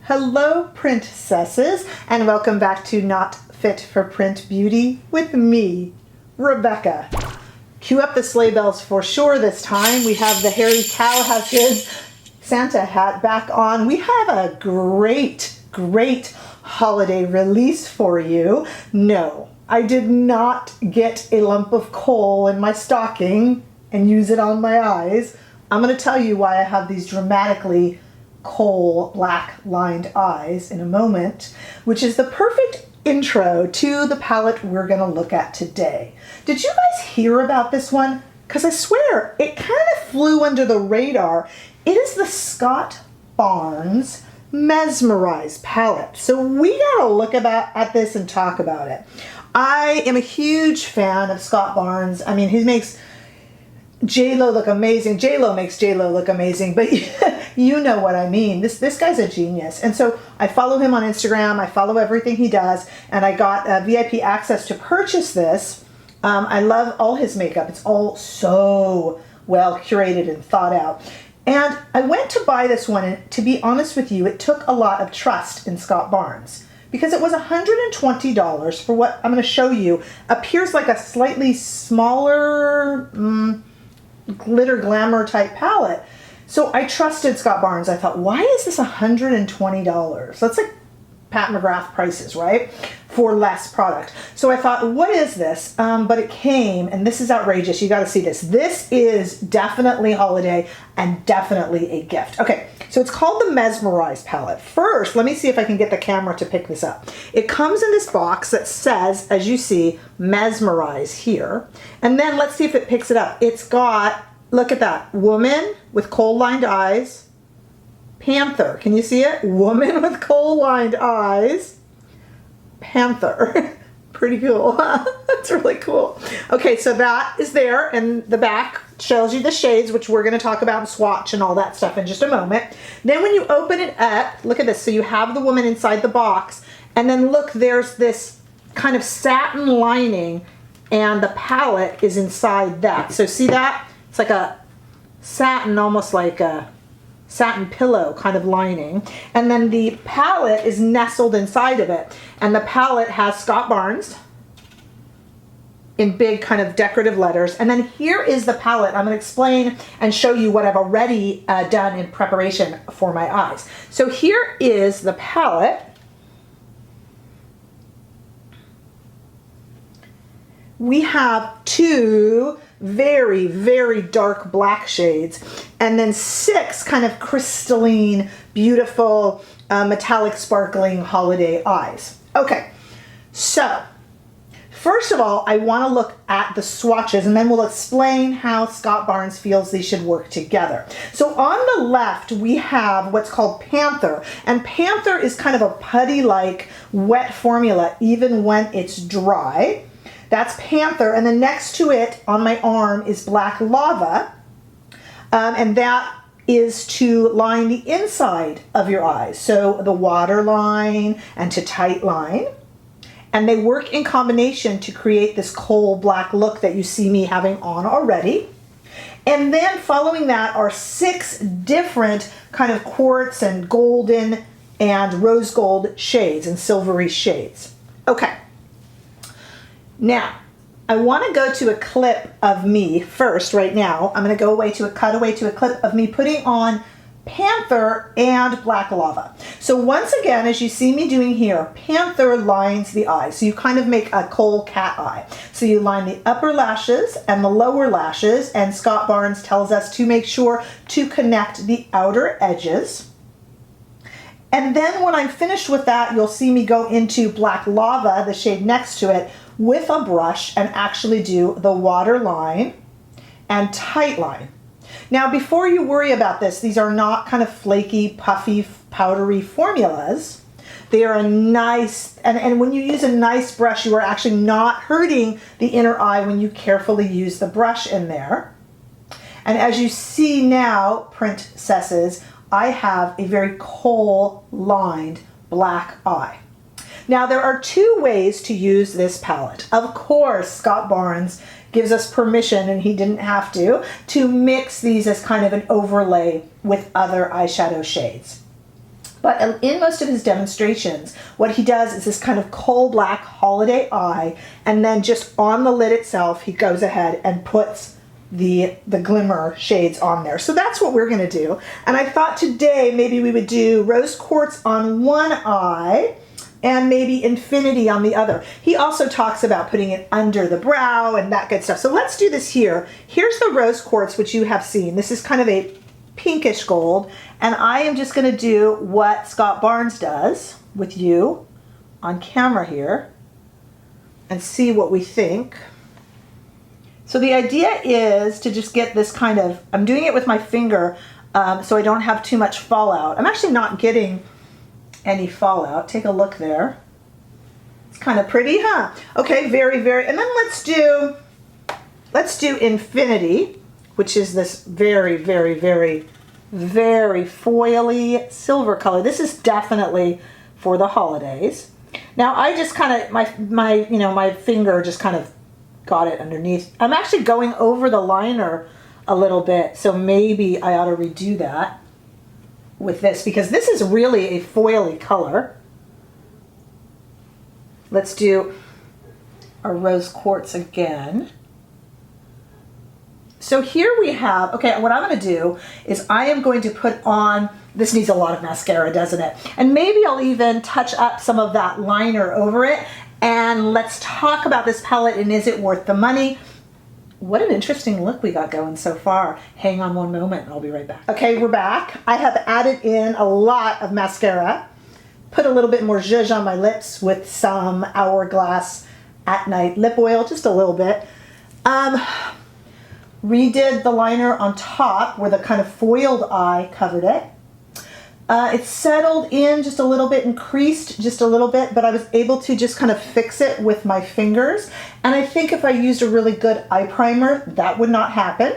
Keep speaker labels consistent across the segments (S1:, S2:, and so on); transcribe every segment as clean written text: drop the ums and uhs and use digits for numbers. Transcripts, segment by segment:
S1: Hello, princesses, and welcome back to Not Fit for Print Beauty with me, Rebecca. Cue up the sleigh bells for sure this time. We have the Harry Cow has his Santa hat back on. We have a great holiday release for you. No, I did not get a lump of coal in my stocking and use it on my eyes. I'm going to tell you why I have these dramatically coal black lined eyes in a moment, which is the perfect intro to the palette we're going to look at today. Did you guys hear about this one? Because I swear it kind of flew under the radar. It is the Scott Barnes Mesmerize Palette. So we got to look at this and talk about it. I am a huge fan of Scott Barnes. I mean, he makes J-Lo look amazing. J-Lo makes J-Lo look amazing, but you know what I mean. This guy's a genius. And so I follow him on Instagram. I follow everything he does, and I got VIP access to purchase this. I love all his makeup. It's all so well curated and thought out. And I went to buy this one, and to be honest with you, it took a lot of trust in Scott Barnes because it was $120 for what I'm going to show you appears like a slightly smaller glitter glamour type palette. So I trusted Scott Barnes. I thought, why is this $120? That's like Pat McGrath prices, right? For less product. So I thought, what is this? But it came, and this is outrageous. You got to see this. This is definitely holiday and definitely a gift. Okay, so it's called the Mesmerize Palette. First, let me see if I can get the camera to pick this up. It comes in this box that says, as you see, Mesmerize here. And then let's see if it picks it up. It's got, look at that, woman with coal-lined eyes, panther. Can you see it? Woman with coal-lined eyes, panther. Pretty cool. That's really cool. Okay, so that is there, and the back shows you the shades, which we're going to talk about and swatch and all that stuff in just a moment. Then when you open it up, look at this. So you have the woman inside the box, and then look, there's this kind of satin lining, and the palette is inside that. So see that? It's like a satin, almost like a satin pillow kind of lining. And then the palette is nestled inside of it. And the palette has Scott Barnes in big kind of decorative letters. And then here is the palette. I'm going to explain and show you what I've already done in preparation for my eyes. So here is the palette. We have two very dark black shades, and then 6 kind of crystalline, beautiful, metallic, sparkling holiday eyes. Okay, so first of all, I want to look at the swatches, and then we'll explain how Scott Barnes feels these should work together. So on the left, we have what's called Panther, and Panther is kind of a putty-like wet formula, even when it's dry. That's Panther, and then next to it on my arm is Black Lava, and that is to line the inside of your eyes, so the water line and to tight line, and they work in combination to create this coal black look that you see me having on already. And then following that are 6 different kind of quartz and golden and rose gold shades and silvery shades. Okay. Now, I want to go to a clip of me first right now. I'm going to go away to a cutaway to a clip of me putting on Panther and Black Lava. So once again, as you see me doing here, Panther lines the eye. So you kind of make a coal cat eye. So you line the upper lashes and the lower lashes, and Scott Barnes tells us to make sure to connect the outer edges. And then when I'm finished with that, you'll see me go into Black Lava, the shade next to it, with a brush and actually do the water line and tight line. Now, before you worry about this, these are not kind of flaky, puffy, powdery formulas. They are a nice, and when you use a nice brush, you are actually not hurting the inner eye when you carefully use the brush in there. And as you see now, princesses, I have a very coal-lined black eye. Now, there are 2 ways to use this palette. Of course, Scott Barnes gives us permission, and he didn't have to mix these as kind of an overlay with other eyeshadow shades. But in most of his demonstrations, what he does is this kind of coal black holiday eye, and then just on the lid itself, he goes ahead and puts the glimmer shades on there. So that's what we're gonna do. And I thought today maybe we would do rose quartz on one eye and maybe infinity on the other. He also talks about putting it under the brow and that good stuff. So let's do this here. Here's the rose quartz, which you have seen. This is kind of a pinkish gold, and I am just going to do what Scott Barnes does with you on camera here and see what we think. So the idea is to just get this kind of, I'm doing it with my finger so I don't have too much fallout. I'm actually not getting any fallout. Take a look there. It's kind of pretty, huh? Okay, very, very, and then let's do infinity, which is this very, very, very, very foily silver color. This is definitely for the holidays. Now I just kind of, my finger just kind of got it underneath. I'm actually going over the liner a little bit, so maybe I ought to redo that with this, because this is really a foily color. Let's do our rose quartz again. So here we have, okay, what I'm going to do is I am going to put on, this needs a lot of mascara, doesn't it? And maybe I'll even touch up some of that liner over it. And let's talk about this palette and is it worth the money? What an interesting look we got going so far. Hang on one moment and I'll be right back. Okay, we're back. I have added in a lot of mascara, put a little bit more zhuzh on my lips with some Hourglass at Night lip oil, just a little bit. Redid the liner on top where the kind of foiled eye covered it. It settled in just a little bit and creased just a little bit, but I was able to just kind of fix it with my fingers. And I think if I used a really good eye primer, that would not happen.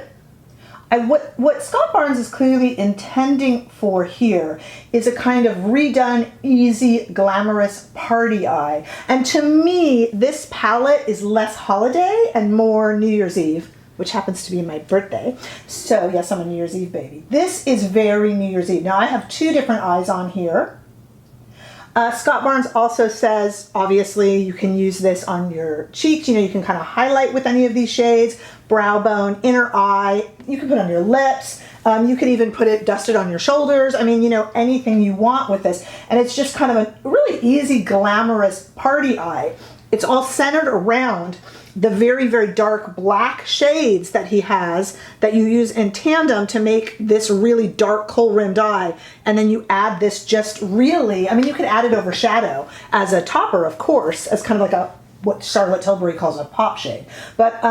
S1: What Scott Barnes is clearly intending for here is a kind of redone, easy, glamorous party eye. And to me, this palette is less holiday and more New Year's Eve, which happens to be my birthday. So yes, I'm a New Year's Eve baby. This is very New Year's Eve. Now I have two different eyes on here. Scott Barnes also says, obviously, you can use this on your cheeks. You know, you can kind of highlight with any of these shades, brow bone, inner eye. You can put it on your lips. You could even put it dusted on your shoulders. I mean, you know, anything you want with this. And it's just kind of a really easy, glamorous party eye. It's all centered around the very, very dark black shades that he has that you use in tandem to make this really dark kohl rimmed eye. And then you add this just really, I mean, you could add it over shadow as a topper, of course, as kind of like a, what Charlotte Tilbury calls a pop shade. But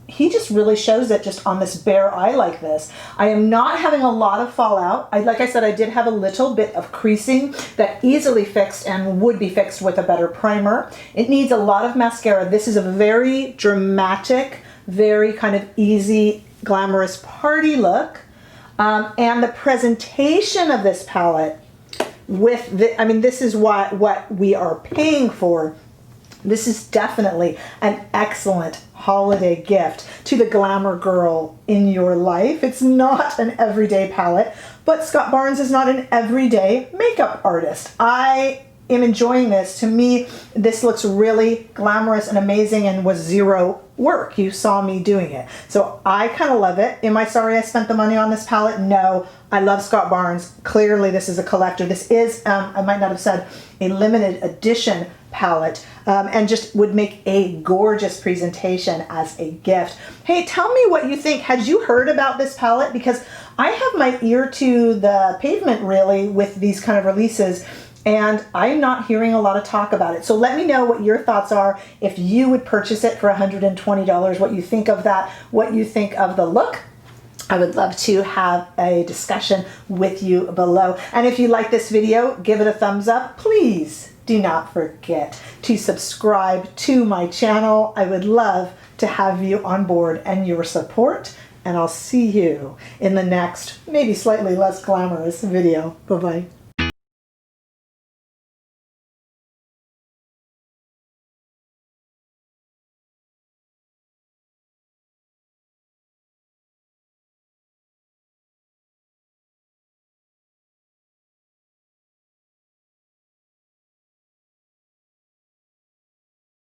S1: he just really shows it just on this bare eye like this. I am not having a lot of fallout. Like I said, I did have a little bit of creasing that easily fixed and would be fixed with a better primer. It needs a lot of mascara. This is a very dramatic, very kind of easy, glamorous party look. And the presentation of this palette with the, I mean, this is what we are paying for. This is definitely an excellent holiday gift to the glamour girl in your life. It's not an everyday palette, but Scott Barnes is not an everyday makeup artist. I am enjoying this. To me, this looks really glamorous and amazing and was zero work. You saw me doing it. So I kind of love it. Am I sorry I spent the money on this palette? No. I love Scott Barnes. Clearly this is a collector. This is, I might not have said, a limited edition palette, and just would make a gorgeous presentation as a gift. Hey, tell me what you think. Had you heard about this palette? Because I have my ear to the pavement really with these kind of releases, and I'm not hearing a lot of talk about it. So let me know what your thoughts are. If you would purchase it for $120, what you think of that, what you think of the look. I would love to have a discussion with you below. And if you like this video, give it a thumbs up. Please do not forget to subscribe to my channel. I would love to have you on board and your support. And I'll see you in the next, maybe slightly less glamorous video. Bye-bye.